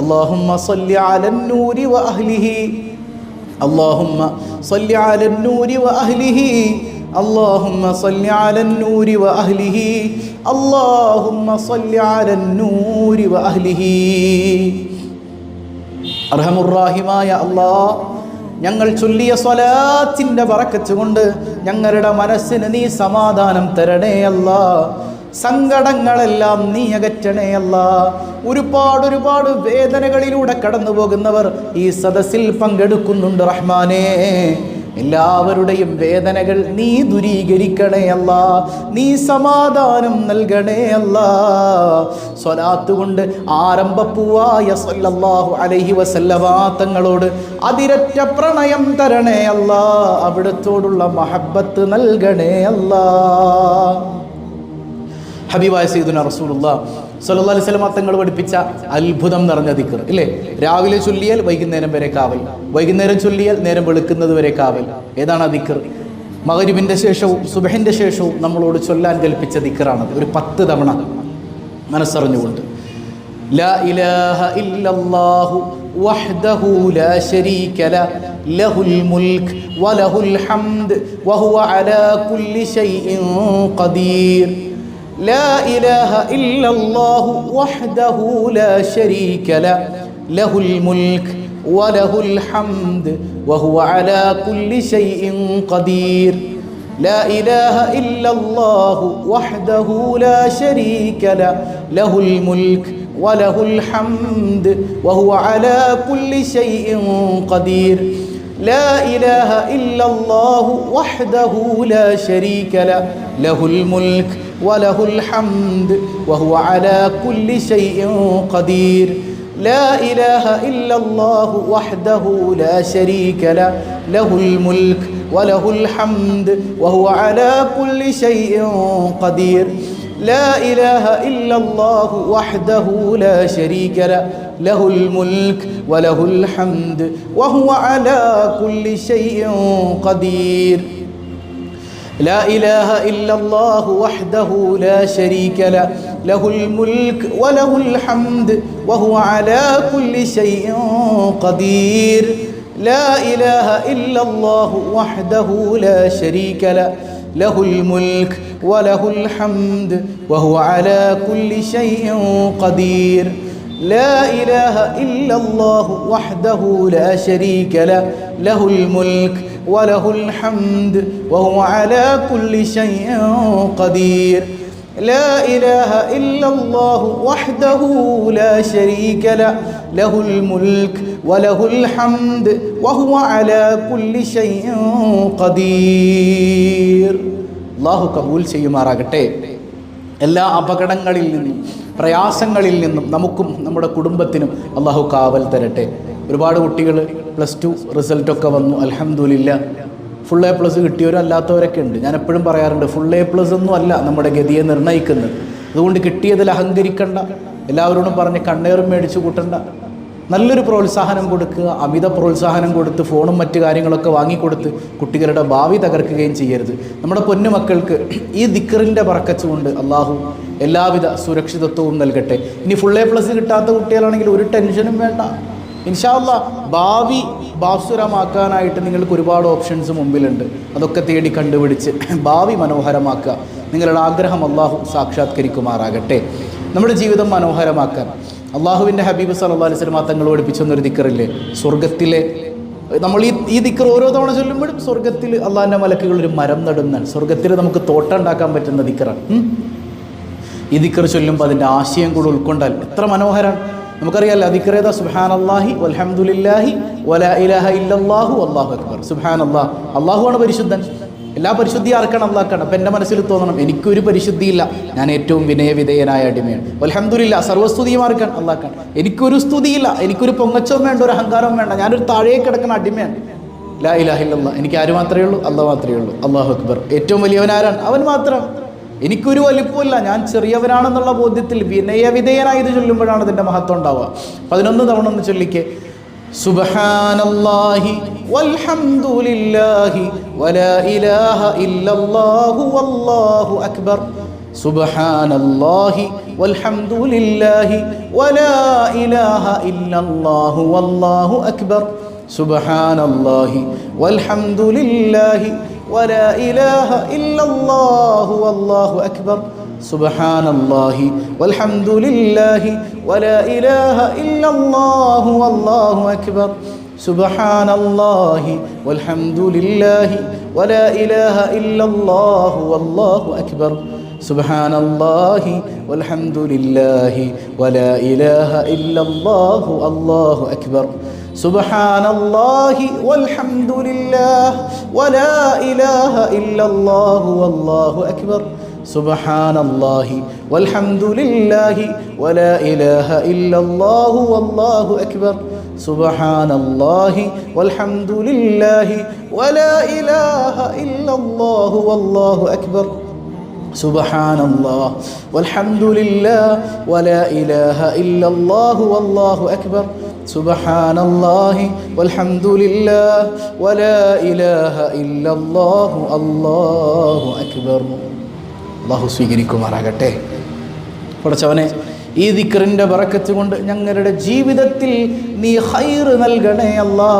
اللهم صل على النور وأهله اللهم صل على النور وأهله اللهم صل على النور وأهله اللهم صل على النور وأهله അർഹമുർറാഹിമായ അല്ലാഹ്, ഞങ്ങൾ ചൊല്ലിയ സ്വലാത്തിന്റെ ബറക്കത്ത് കൊണ്ട് ഞങ്ങളുടെ മനസ്സിന് നീ സമാധാനം തരണേ അല്ലാഹ്. സങ്കടങ്ങളെല്ലാം നീ അകറ്റണേ അല്ലാഹ്. ഒരുപാട് വേദനകളിലൂടെ കടന്നു പോകുന്നവർ ഈ സദസ്സിൽ പങ്കെടുക്കുന്നുണ്ട് റഹ്മാനേ. എല്ലാവരുടെയും വേദനകൾ നീ ദൂരീകരിക്കണേ അല്ലാഹ്. നീ സമാധാനം നൽകണേ അല്ലാഹ്. സ്വലാത്ത് കൊണ്ട് ആരംഭപ്പൂവായ സല്ലല്ലാഹു അലൈഹി വസല്ലമ തങ്ങളോട് അതിരറ്റ പ്രണയം തരണേ അല്ലാഹ്. അവിടത്തോടുള്ള മഹബ്ബത്ത് നൽകണേ അല്ലാഹ്. ഹബീബായ സയ്യിദുനാ റസൂലുള്ളാഹി സ്വല്ലല്ലാഹു അലൈഹി വസല്ലം തങ്ങൾ പഠിപ്പിച്ച അത്ഭുതം നിറഞ്ഞ ദിക്ർ ഇല്ലേ? രാവിലെ ചൊല്ലിയാൽ വൈകുന്നേരം വരെ കാവൽ, വൈകുന്നേരം ചൊല്ലിയാൽ നേരം വെളുക്കുന്നത് വരെ കാവൽ. ഏതാണ് ആ ദിക്ർ? മഗ്‌രിബിന്റെ ശേഷവും സുബ്ഹിന്റെ ശേഷവും നമ്മളോട് ചൊല്ലാൻ കൽപ്പിച്ച ദിക്റാണത്. ഒരു 10 തവണ മനസ്സറിഞ്ഞുകൊണ്ട് ലാ ഇലാഹ ഇല്ലല്ലാഹു വഹ്ദഹു ലാ ശരീക ലഹുൽ മുൽക്ക് വലഹുൽ ഹംദ് വഹുവ അലാ കുല്ലി ശൈഇൻ ഖദീർ. لا إله إلا الله وحده لا شريك له له الملك وله الحمد وهو على كل شيء قدير. لا إله إلا الله وحده لا شريك له له الملك وله الحمد وهو على كل شيء قدير. لا إله إلا الله وحده لا شريك له له الملك وله الحمد وهو على كل شيء قدير. لا إله إلا الله وحده لا شريك له له الملك وله الحمد وهو على كل شيء قدير. لا إله إلا الله وحده لا شريك له له الملك وله الحمد وهو على كل شيء قدير. لا إله إلا الله وحده لا شريك له له الملك وله الحمد وهو على كل شيء قدير. لا إله إلا الله وحده لا شريك له له الملك وله الحمد وهو على كل شيء قدير. لا إله إلا الله وحده لا شريك له له الملك وله الحمد وهو على كل شيء قدير. لا إله إلا الله وحده لا شريك له له الملك وله الحمد وهو على كل شيء قدير. അല്ലാഹു കബൂൽ ചെയ്യുമാറാകട്ടെ. എല്ലാ അപകടങ്ങളിൽ നിന്നും പ്രയാസങ്ങളിൽ നിന്നും നമുക്കും നമ്മുടെ കുടുംബത്തിനും അല്ലാഹു കാവൽ തരട്ടെ. ഒരുപാട് കുട്ടികൾ +2 റിസൾട്ടൊക്കെ വന്നു, അൽഹംദുലില്ലാ. ഫുൾ A+ കിട്ടിയവരും അല്ലാത്തവരൊക്കെ ഉണ്ട്. ഞാൻ എപ്പോഴും പറയാറുണ്ട്, ഫുൾ A+ ഒന്നും അല്ല നമ്മുടെ ഗതിയെ നിർണ്ണയിക്കുന്നത്. അതുകൊണ്ട് കിട്ടിയതിൽ അഹങ്കരിക്കണ്ട, എല്ലാവരോടും പറഞ്ഞ് കണ്ണേറും മേടിച്ചു കൂട്ടണ്ട. നല്ലൊരു പ്രോത്സാഹനം കൊടുക്കുക. അമിത പ്രോത്സാഹനം കൊടുത്ത് ഫോണും മറ്റു കാര്യങ്ങളൊക്കെ വാങ്ങിക്കൊടുത്ത് കുട്ടികളുടെ ഭാവി തകർക്കുകയും ചെയ്യരുത്. നമ്മുടെ പൊന്നുമക്കൾക്ക് ഈ ദിക്റിൻ്റെ ബറക്കത്ത് കൊണ്ട് അള്ളാഹു എല്ലാവിധ സുരക്ഷിതത്വവും നൽകട്ടെ. ഇനി ഫുൾ A+ കിട്ടാത്ത കുട്ടികളാണെങ്കിൽ ഒരു ടെൻഷനും വേണ്ട. ഇൻഷാ അല്ലാഹ് ഭാവി ഭാസുരമാക്കാനായിട്ട് നിങ്ങൾക്ക് ഒരുപാട് ഓപ്ഷൻസ് മുമ്പിലുണ്ട്. അതൊക്കെ തേടി കണ്ടുപിടിച്ച് ഭാവി മനോഹരമാക്കുക. നിങ്ങളുടെ ആഗ്രഹം അള്ളാഹു സാക്ഷാത്കരിക്കുമാറാകട്ടെ. നമ്മുടെ ജീവിതം മനോഹരമാക്കാൻ അള്ളാഹുവിൻ്റെ ഹബീബ് സല്ലല്ലാഹു അലൈഹി വസല്ലം തങ്ങൾ പഠിപ്പിച്ചൊന്നൊരു ദിക്റില്ലേ, സ്വർഗത്തിലെ നമ്മൾ ഈ ദിക്ർ ഓരോ തവണ ചൊല്ലുമ്പോഴും സ്വർഗത്തിൽ അള്ളാഹിൻ്റെ മലക്കുകൾ ഒരു മരം നടുന്നതാണ്. സ്വർഗത്തിൽ നമുക്ക് തോട്ടം ഉണ്ടാക്കാൻ പറ്റുന്ന ദിക്റാണ്. ഈ ദിക്ർ ചൊല്ലുമ്പോൾ അതിൻ്റെ ആശയം കൂടെ ഉൾക്കൊണ്ടാൽ എത്ര മനോഹരമാണ്. നമുക്കറിയാമല്ലോ ദിക്റേതാ? സുബ്ഹാനല്ലാഹി വൽഹംദുലില്ലാഹി വലാ ഇലാഹ ഇല്ലല്ലാഹു വല്ലാഹു അക്ബർ. സുബ്ഹാനല്ലാഹ്, അള്ളാഹുവാണ് പരിശുദ്ധൻ. എല്ലാ പരിശുദ്ധി ആർക്കാണ്? അള്ളാഹ്ക്കാണ്. അപ്പം എൻ്റെ മനസ്സിൽ തോന്നണം, എനിക്കൊരു പരിശുദ്ധിയില്ല, ഞാൻ ഏറ്റവും വിനയവിധേയനായ അടിമയാണ്. വൽഹംദുലില്ലാ, സർവ്വസ്തുതിയും ആർക്കാണ്? അള്ളാഹ്ക്കാണ്. എനിക്കൊരു സ്തുതിയില്ല, എനിക്കൊരു പൊങ്ങച്ചവും വേണ്ട, ഒരു അഹങ്കാരവും വേണ്ട, ഞാനൊരു താഴേക്ക് കിടക്കുന്ന അടിമയാണ്. ലാ ഇലാഹ ഇല്ലല്ലാഹ്, എനിക്ക് ആര് മാത്രമേ ഉള്ളൂ? അള്ളാഹ് മാത്രമേ ഉള്ളൂ. അല്ലാഹു അക്ബർ, ഏറ്റവും വലിയവനാരാണ്? അവൻ മാത്രം. എനിക്കൊരു വലിപ്പമില്ല, ഞാൻ ചെറിയവനാണെന്നുള്ള ബോധ്യത്തിൽ വിനയവിധേയനായി ഇത് ചൊല്ലുമ്പോഴാണ് ഇതിൻ്റെ മഹത്വം ഉണ്ടാവുക. 11 തവണ ഒന്ന് ചൊല്ലിക്കേ. സുബ്ഹാനല്ലാഹി വൽഹംദുലില്ലാഹി വലാ ഇലാഹ ഇല്ലല്ലാഹു വല്ലാഹു അക്ബർ. സുബ്ഹാനല്ലാഹി വൽഹംദുലില്ലാഹി വലാ ഇലാഹ ഇല്ലല്ലാഹു വല്ലാഹു അക്ബർ സുബ്ഹാനല്ലാഹി വൽഹംദുലില്ലാഹി വലാ ഇലാഹ ഇല്ലല്ലാഹു വല്ലാഹു അക്ബർ സുബ്ഹാനല്ലാഹി വൽഹംദുലില്ലാഹി വലാ ഇലാഹ ഇല്ലല്ലാഹു വല്ലാഹു അക്ബർ സുബ്ഹാനല്ലാഹി വൽഹംദുലില്ലാഹി വലാ ഇലാഹ ഇല്ലല്ലാഹു വല്ലാഹു അക്ബർ സുബ്ഹാനല്ലാഹി വൽഹംദുലില്ലാഹി വലാ ഇലാഹ ഇല്ലല്ലാഹു അല്ലാഹു അക്ബർ സുബ്ഹാനല്ലാഹി വൽഹംദുലില്ലാഹി വലാ ഇലാഹ ഇല്ലല്ലാഹു വല്ലാഹു അക്ബർ സുബ്ഹാനല്ലാഹി വൽഹംദുലില്ലാഹി വലാ ഇലാഹ ഇല്ലല്ലാഹു വല്ലാഹു അക്ബർ സുബ്ഹാനല്ലാഹി വൽഹംദുലില്ലാഹി വലാ ഇലാഹ ഇല്ലല്ലാഹു വല്ലാഹു അക്ബർ സുബ്ഹാനല്ലാഹി വൽഹംദുലില്ലാഹി വലാ ഇലാഹ ഇല്ലല്ലാഹു വല്ലാഹു അക്ബർ സുബ്ഹാനല്ലാഹി വൽഹംദുലില്ലാഹി വലാ ഇലാഹ ഇല്ലല്ലാഹു അല്ലാഹു അക്ബർ. അല്ലാഹു സ്വീകരിക്കുമാറാകട്ടെ. പടച്ചവനെ, ഈ ദിക്റിൻ്റെ ബറക്കത്ത് കൊണ്ട് ഞങ്ങളുടെ ജീവിതത്തിൽ നീ ഖൈർ നൽകണേ അല്ലാ.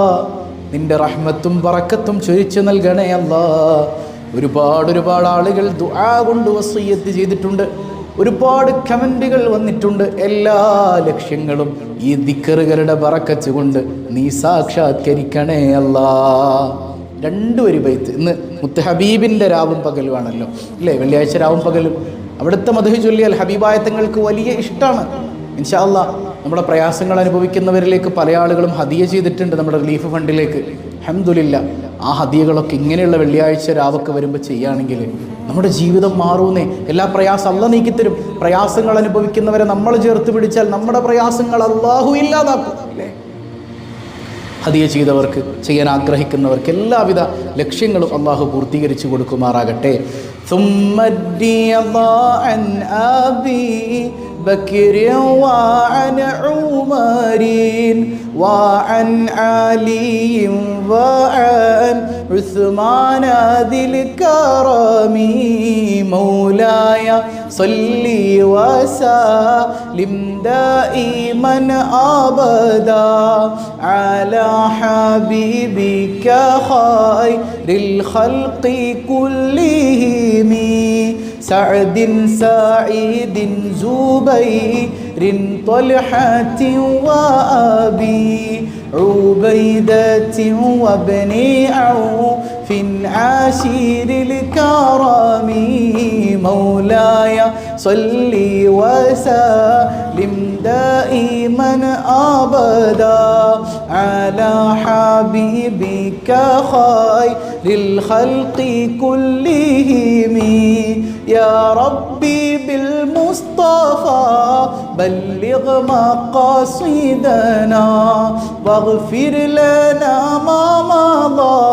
നിന്റെ റഹ്മത്തും ബറക്കത്തും ചൊരിച്ചു നൽകണേ അല്ലാ. ഒരുപാട് ആളുകൾ ദുആ കൊണ്ട് വസിയ്യത്ത് ചെയ്തിട്ടുണ്ട്. ഒരുപാട് കമൻറ്റുകൾ വന്നിട്ടുണ്ട്. എല്ലാ ലക്ഷ്യങ്ങളും ഈ ദിക്റുകളുടെ ബറക്കത്ത് കൊണ്ട് നീ സാക്ഷാത്കരിക്കണേ അല്ലാ. രണ്ടുപേര് ബൈത്ത്. ഇന്ന് മുത്ത് ഹബീബിൻ്റെ രാവും പകലുമാണല്ലോ അല്ലേ? വെള്ളിയാഴ്ച രാവും പകലും അവിടുത്തെ മദ്ഹ് ചൊല്ലിയാൽ ഹബീബായ തങ്ങൾക്ക് വലിയ ഇഷ്ടമാണ്. ഇൻഷാ അല്ലാഹ് നമ്മുടെ പ്രയാസങ്ങൾ അനുഭവിക്കുന്നവരിലേക്ക് പല ആളുകളും ഹദിയ ചെയ്തിട്ടുണ്ട് നമ്മുടെ റിലീഫ് ഫണ്ടിലേക്ക്. അൽഹംദുലില്ലാഹ്. ആ ഹദിയകളൊക്കെ ഇങ്ങനെയുള്ള വെള്ളിയാഴ്ച രാവൊക്കെ വരുമ്പോൾ ചെയ്യുകയാണെങ്കിൽ നമ്മുടെ ജീവിതം മാറൂന്നേ. എല്ലാ പ്രയാസം അല്ലാഹ് നീക്കിത്തരും. പ്രയാസങ്ങൾ അനുഭവിക്കുന്നവരെ നമ്മൾ ചേർത്ത് പിടിച്ചാൽ നമ്മുടെ പ്രയാസങ്ങൾ അല്ലാഹു ഇല്ലാതാക്കും അല്ലേ? ഹദിയ ചെയ്തവർക്ക്, ചെയ്യാൻ ആഗ്രഹിക്കുന്നവർക്ക് എല്ലാവിധ ലക്ഷ്യങ്ങളും അള്ളാഹു പൂർത്തീകരിച്ചു കൊടുക്കുമാറാകട്ടെ. ثم الرضا عن أبي بكر وعن عمر وعن علي وعن عثمان ذي الكرم مولاي صل وسلم دائما أبدا على حبيبك خير الخلق كلهم سعد سعيد زبير طلحة وأبي عبيدة وابن عوف عاشر الكرم مولاي صل وسلم دائما أبدا على حبيبك خير الخلق كلهم يا ربي بالمصطفى بلغ مقاصدنا واغفر لنا ما مضى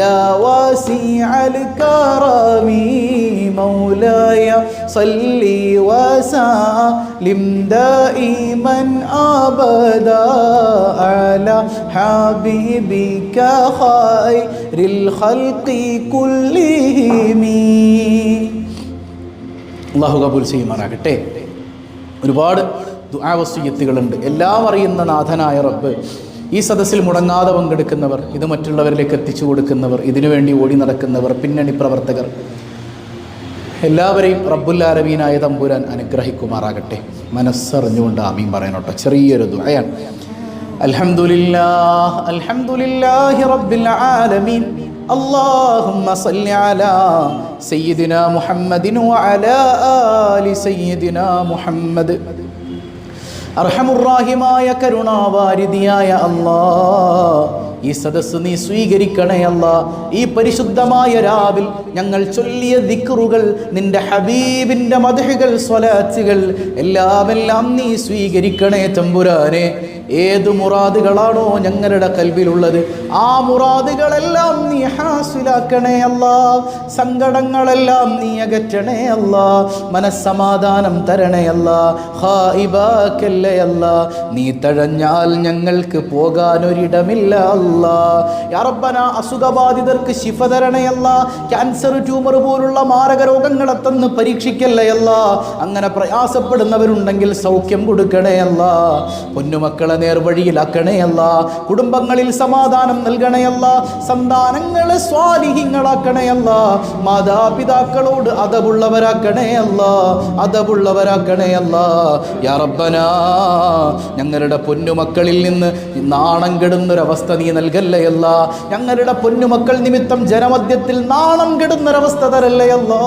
يا واسع الكرم مولاي صل وسلم دائما أبدا على حبيبك خير الخلق كلهم. അള്ളാഹു കബൂൽ ചെയ്യുമാറാകട്ടെ. ഒരുപാട് ദുആ വസിയ്യത്തുകളുണ്ട്. എല്ലാം അറിയുന്ന നാഥനായ റബ്ബ് ഈ സദസ്സിൽ മുടങ്ങാതെ പങ്കെടുക്കുന്നവർ, ഇത് മറ്റുള്ളവരിലേക്ക് എത്തിച്ചു കൊടുക്കുന്നവർ, ഇതിനുവേണ്ടി ഓടി നടക്കുന്നവർ, പിന്നണി പ്രവർത്തകർ, എല്ലാവരെയും റബ്ബുൽ ആലമീനായ തമ്പുരാൻ അനുഗ്രഹിക്കുമാറാകട്ടെ. മനസ്സറിഞ്ഞുകൊണ്ട് ആമീൻ പറയണോട്ടോ. ചെറിയൊരു ദുആയാണ്. അൽഹംദുലില്ലാഹ് അൽഹംദുലില്ലാഹി റബ്ബിൽ ആലമീൻ اللهم صل على سيدنا محمد وعلى آل سيدنا محمد. അർഹമുറാഹിമായ കരുണാവാരിധിയായ അല്ലാഹ്, ഈ സദസ്സ് നീ സ്വീകരിക്കണേ അല്ലാഹ്. ഈ പരിശുദ്ധമായ രാവിൽ ഞങ്ങൾ ചൊല്ലിയ ദിക്റുകൾ, നിന്റെ ഹബീബിൻ്റെ മദ്ഹുകൾ, സ്വലാത്തുകൾ എല്ലാം നീ സ്വീകരിക്കണേ തമ്പുരാനെ. ഏത് മുറാദുകളാണോ ഞങ്ങളുടെ കൽബിലുള്ളത് ആ മുറാദുകളെല്ലാം നീ ഹാസിലാക്കണേ അല്ലാ. സങ്കടങ്ങളെല്ലാം നീ അകറ്റണേ അല്ലാ. മനസ്സമാധാനം തരണേ അല്ലാ. ഖായിബാക്കല്ലേ അല്ലാ. നീ തഴഞ്ഞാൽ ഞങ്ങൾക്ക് പോകാനൊരിടമില്ല അല്ലാ. യാ റബ്ബന അസുഖബാധിതർക്ക് ശിഫ തരണേ അല്ലാ. ക്യാൻസർ, ട്യൂമർ പോലുള്ള മാരക രോഗങ്ങളെ തന്ന് പരീക്ഷിക്കല്ലേ അല്ലാ. അങ്ങനെ പ്രയാസപ്പെടുന്നവരുണ്ടെങ്കിൽ സൗഖ്യം കൊടുക്കണേ അല്ലാ. പൊന്നുമക്കളെ നേർവഴിയിലാക്കണേ അല്ലാ. കുടുംബങ്ങളിൽ സമാധാനം നൽകണേ അല്ലാ. സന്താനങ്ങളെ സ്വാലിഹീങ്ങളാക്കണേ അല്ലാ. മാതാപിതാക്കളോട് അതവുള്ളവരാക്കണേ അല്ലാ. അതവുള്ളവരാക്കണേ അല്ലാ. യാ റബ്ബന ഞങ്ങളുടെ പൊന്നുമക്കളിൽ നിന്ന് നാണം കെടുന്നൊരവസ്ഥ നീ നൽകല്ലേ അല്ലാ. ഞങ്ങളുടെ പൊന്നുമക്കൾ നിമിത്തം ജനമധ്യത്തിൽ നാണം കെടുന്നൊരവസ്ഥ തരല്ലേ അല്ലാ.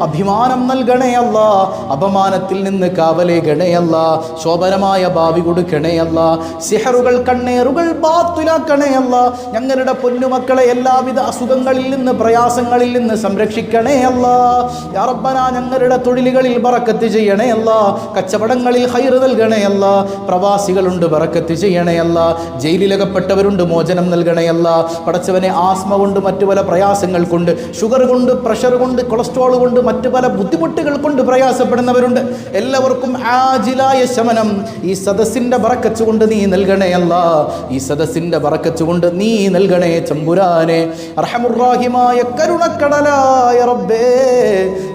അഭിമാനം നൽകണേ അല്ലാ. അപമാനത്തിൽ നിന്ന് കാവലേകണേ അല്ലാ. ശോഭനമായ ഭാവി കൊടുക്കണേ അല്ലാ. സിഹറുകൾ, കണ്ണേറുകൾ ബാത്തുലാക്കണേ അല്ലാ. ഞങ്ങളുടെ പൊന്നുമക്കളെ എല്ലാവിധ അസുഖങ്ങളിൽ നിന്ന്, പ്രയാസങ്ങളിൽ നിന്ന് സംരക്ഷിക്കണേ അല്ലാ. യാ റബ്ബന ഞങ്ങളുടെ തൊഴിലുകളിൽ ബറക്കത്ത് ചെയ്യണേ അല്ലാ. കച്ചവടങ്ങളിൽ ഖൈർ നൽകണേ അല്ലാ. പ്രവാസികളുണ്ട്, ബറക്കത്ത് ചെയ്യണേ അല്ലാ. ജയിലിലകപ്പെട്ടവരുണ്ട്, മോചനം നൽകണേ അല്ലാ. പടച്ചവനെ ആസ്മ കൊണ്ട്, മറ്റു പല പ്രയാസങ്ങൾ കൊണ്ട്, ഷുഗർ കൊണ്ട്, പ്രഷർ കൊണ്ട്, കൊളസ്ട്രോൾ കൊണ്ട്, മറ്റു പല ബുദ്ധിമുട്ടുകൾ കൊണ്ട് പ്രയാസപ്പെടുന്നവരുണ്ട്. എല്ലാവർക്കും ആജിലായ ശമനം ഈ സദസ്സിന്റെ ബറക്കത്ത് കൊണ്ട് നീ നൽകണേ അല്ലാ. ഈ സദസ്സിന്റെ ബറക്കത്ത് കൊണ്ട് നീ നൽകണേ ചമ്പുരാനെ. അർഹമുർ-റഹീമായ കരുണക്കടലായ റബ്ബേ,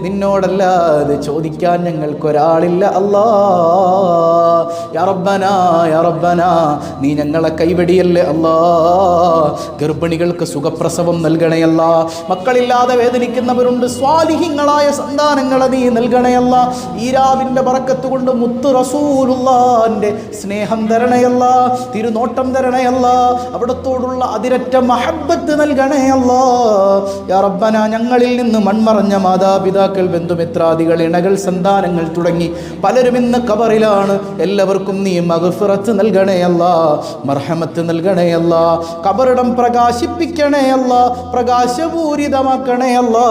നിന്നോടല്ലാതെ ചോദിക്കാൻ ഞങ്ങൾക്കൊരാളില്ല അല്ലാ. യാ റബ്ബന, യാ റബ്ബന നീ ഞങ്ങളെ കൈവെടിയല്ലേ അല്ലാ. ഗർഭിണികൾക്ക് സുഖപ്രസവം നൽകണേ അല്ലാ. മക്കളില്ലാതെ വേദനിക്കുന്നവരുണ്ട്, സ്വാലിഹീങ്ങളായ സന്താനങ്ങളെ നീ നൽകണേ അല്ലാ. ഈ രാവിന്റെ ബറക്കത്ത് കൊണ്ട് മുത്ത് റസൂലുള്ളാഹിന്റെ സ്നേഹം തരണേ അല്ലാ. തിരുനോട്ടം തരണേ അല്ലാ. അവിടത്തോടുള്ള അതിരറ്റ മഹബ്ബത്ത് നൽകണേ അല്ലാ. യാ റബ്ബന ഞങ്ങളിൽ നിന്ന് മൺമറഞ്ഞ മാതാപിതാക്കൾ, ബന്ധുമിത്രാദികൾ, ഇണകൾ, സന്താനങ്ങൾ തുടങ്ങി പലരും ഇന്ന് ഖബറിലാണ്. എല്ലാവർക്കും നീ മഗ്ഫിറത്ത് നൽകണേ അല്ലാ. മർഹമത്ത് നൽകണേ അല്ലാ. ഖബറിടം പ്രകാശിപ്പിക്കണേ അല്ലാ. പ്രകാശപൂരിതമാക്കണേ അല്ലാ.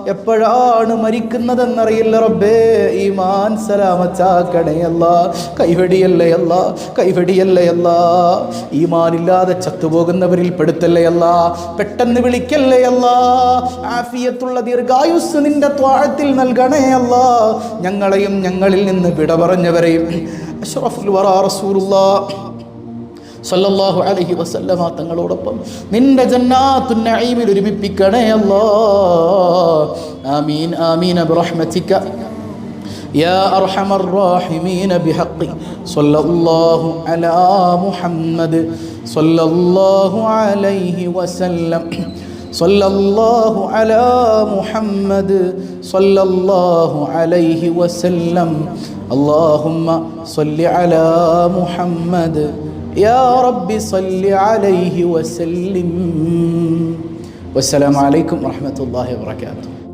എപ്പോഴാണ് മരിക്കുന്നതെന്നറിയില്ല റബ്ബേ. ഈമാൻ സലാമത്താക്കണേ അല്ലാ. കൈവെടിയല്ലേ അല്ലാ. കൈവെടിയല്ലേ അല്ലാ. ഈമാനില്ലാതെ ചത്തുപോകുന്നവരിൽ പെടുത്തല്ലേ അല്ലാ. പെട്ടെന്ന് വിളിക്കല്ലേ അല്ലാ. ആഫിയത്തുള്ള ദീർഘായുസ് നിന്റെ ത്വാഅത്തിൽ നൽകണേ അല്ലാ. ഞങ്ങളെയും ഞങ്ങളിൽ നിന്ന് വിട പറഞ്ഞവരെയും അഷ്റഫുൽ വറാ റസൂലുള്ളാഹ് സല്ലല്ലാഹു അലൈഹി വസല്ലമ തങ്ങളോടൊപ്പം നിന്റെ ജന്നാത്തുൻ നഈമിൽ ഒരുമിപ്പിക്കണേ അല്ലാ. ആമീൻ ആമീൻ ബിറഹ്മതിക യാ അർഹമർ റഹീമീൻ ബിഹഖി സല്ലല്ലാഹു അലാ മുഹമ്മദ് സല്ലല്ലാഹു അലൈഹി വസല്ലം സല്ലല്ലാഹു അലാ മുഹമ്മദ് സല്ലല്ലാഹു അലൈഹി വസല്ലം. അല്ലാഹുമ്മ സ്വല്ലി അലാ മുഹമ്മദ് യാ റബ്ബി സ്വല്ലി അലൈഹി വസല്ലിം. വസ്സലാമു അലൈക്കും വറഹ്മത്തുള്ളാഹി വബറകാതുഹു.